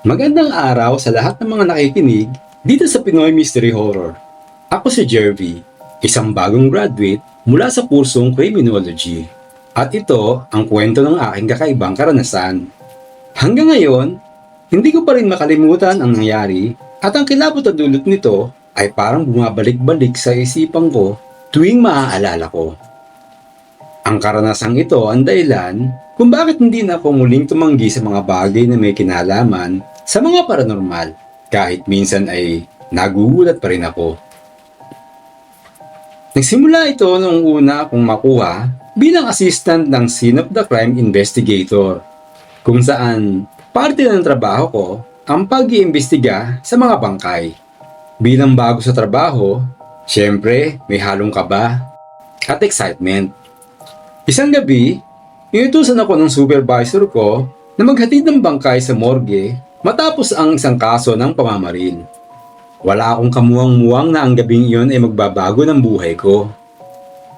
Magandang araw sa lahat ng mga nakikinig dito sa Pinoy Mystery Horror. Ako si Jervy, isang bagong graduate mula sa kursong Criminology. At ito ang kwento ng aking kakaibang karanasan. Hanggang ngayon, hindi ko pa rin makalimutan ang nangyari at ang kilabot na dulot nito ay parang bumabalik-balik sa isipan ko tuwing maaalala ko. Ang karanasang ito ang dahilan kung bakit hindi na ako muling tumanggi sa mga bagay na may kinalaman sa mga paranormal kahit minsan ay nagugulat pa rin ako. Nagsimula ito noong una akong makuha bilang assistant ng Scene of the Crime Investigator kung saan parte ng trabaho ko ang pag-iimbestiga sa mga bangkay. Bilang bago sa trabaho, syempre may halong kaba at excitement. Isang gabi, inutusan ako ng supervisor ko na maghatid ng bangkay sa morgue matapos ang isang kaso ng pamamaril. Wala akong kamuwang-muwang na ang gabing iyon ay magbabago ng buhay ko.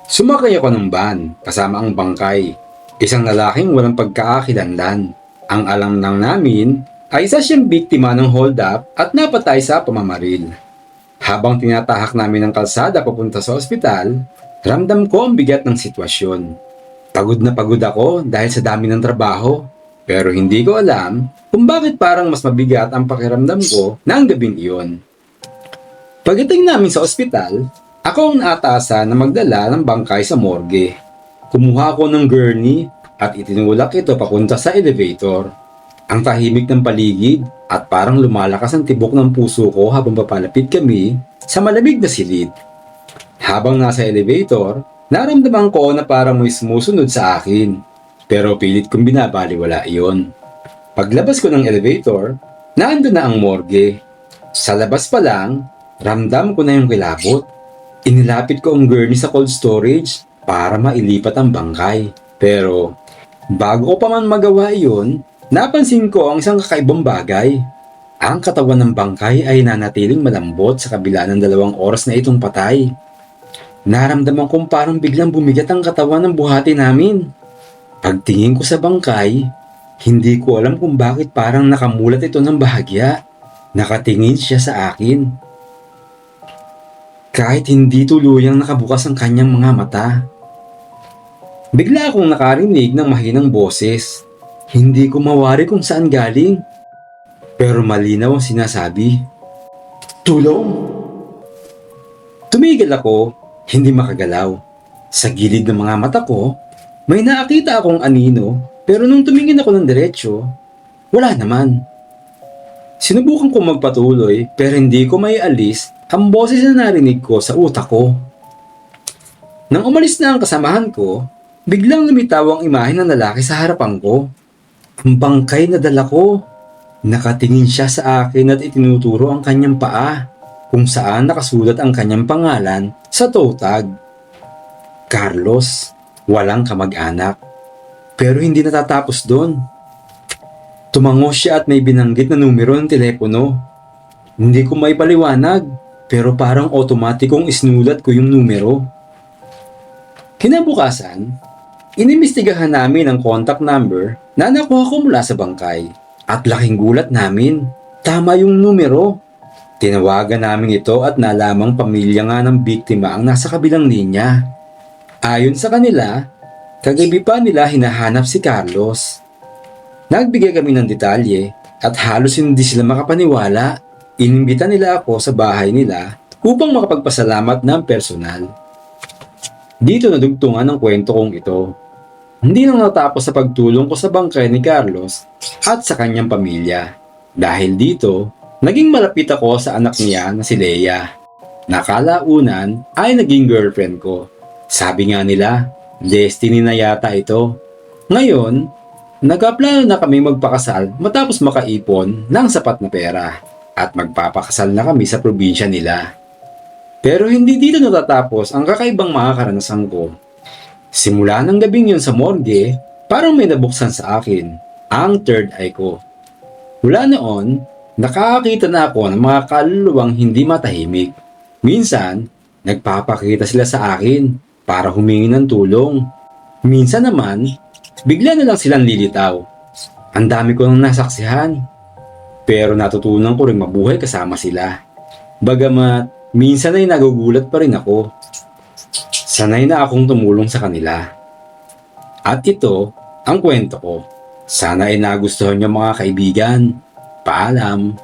Sumakay ako ng van kasama ang bangkay, isang lalaking walang pagkakakilanlan. Ang alam lang namin ay isa siyang biktima ng hold-up at napatay sa pamamaril. Habang tinatahak namin ang kalsada papunta sa ospital, ramdam ko ang bigat ng sitwasyon. Pagod na pagod ako dahil sa dami ng trabaho, pero hindi ko alam kung bakit parang mas mabigat ang pakiramdam ko na ang gabing iyon. Pagdating namin sa ospital, ako ang naatasan na magdala ng bangkay sa morgue. Kumuha ako ng gurney at itinulak ito papunta sa elevator. Ang tahimik ng paligid at parang lumalakas ang tibok ng puso ko habang papalapit kami sa malamig na silid. Habang nasa elevator, naramdaman ko na parang may sumusunod sa akin, pero pilit kong binabaliwala iyon. Paglabas ko ng elevator, naandun na ang morgue. Sa labas pa lang, ramdam ko na yung kilabot. Inilapit ko ang gurney sa cold storage para mailipat ang bangkay. Pero, bago ko pa man magawa iyon, napansin ko ang isang kakaibang bagay. Ang katawan ng bangkay ay nanatiling malambot sa kabila ng 2 oras na itong patay. Naramdaman kong parang biglang bumigat ang katawan ng buhati namin. Pagtingin ko sa bangkay, hindi ko alam kung bakit parang nakamulat ito ng bahagya. Nakatingin siya sa akin. Kahit hindi tuluyang nakabukas ang kanyang mga mata. Bigla akong nakarinig ng mahinang boses. Hindi ko mawari kung saan galing. Pero malinaw ang sinasabi. Tulong! Tumigil ako. Hindi makagalaw. Sa gilid ng mga mata ko, may nakita akong anino pero nung tumingin ako ng diretsyo, wala naman. Sinubukan ko magpatuloy pero hindi ko maialis ang boses na narinig ko sa utak ko. Nang umalis na ang kasamahan ko, biglang lumitaw ang imahe ng lalaki sa harapan ko. Ang bangkay na dala ko. Nakatingin siya sa akin at itinuturo ang kanyang paa kung saan nakasulat ang kanyang pangalan sa toe tag. Carlos, walang kamag-anak. Pero hindi natatapos doon. Tumango siya at may binanggit na numero ng telepono. Hindi ko maipaliwanag, pero parang otomatikong isinulat ko yung numero. Kinabukasan, inimbestigahan namin ang contact number na nakuha ko mula sa bangkay. At laking gulat namin, tama yung numero. Tinawagan namin ito at nalamang pamilya nga ng biktima ang nasa kabilang linya. Ayon sa kanila, kagabi pa nila hinahanap si Carlos. Nagbigay kami ng detalye at halos hindi sila makapaniwala. Inimbita nila ako sa bahay nila upang makapagpasalamat ng personal. Dito nadugtungan ang kwento kong ito. Hindi nang natapos sa pagtulong ko sa bangkay ni Carlos at sa kanyang pamilya. Dahil dito, naging malapit ako sa anak niya na si Leia. Nakalaunan ay naging girlfriend ko. Sabi nga nila, destiny na yata ito. Ngayon, nagplano na kami magpakasal matapos makaipon ng sapat na pera. At magpapakasal na kami sa probinsya nila. Pero hindi dito natatapos ang kakaibang mga karanasan ko. Simula ng gabing yun sa morgue, parang may nabuksan sa akin, ang third eye ko. Mula noon, nakakakita na ako ng mga kaluluwang hindi matahimik. Minsan, nagpapakita sila sa akin para humingi ng tulong. Minsan naman, bigla na lang silang lilitaw. Ang dami ko nang nasaksihan. Pero natutunan ko rin mabuhay kasama sila. Bagamat minsan ay nagugulat pa rin ako. Sanay na akong tumulong sa kanila. At ito ang kwento ko. Sana ay nagustuhan niyo mga kaibigan. Paalam!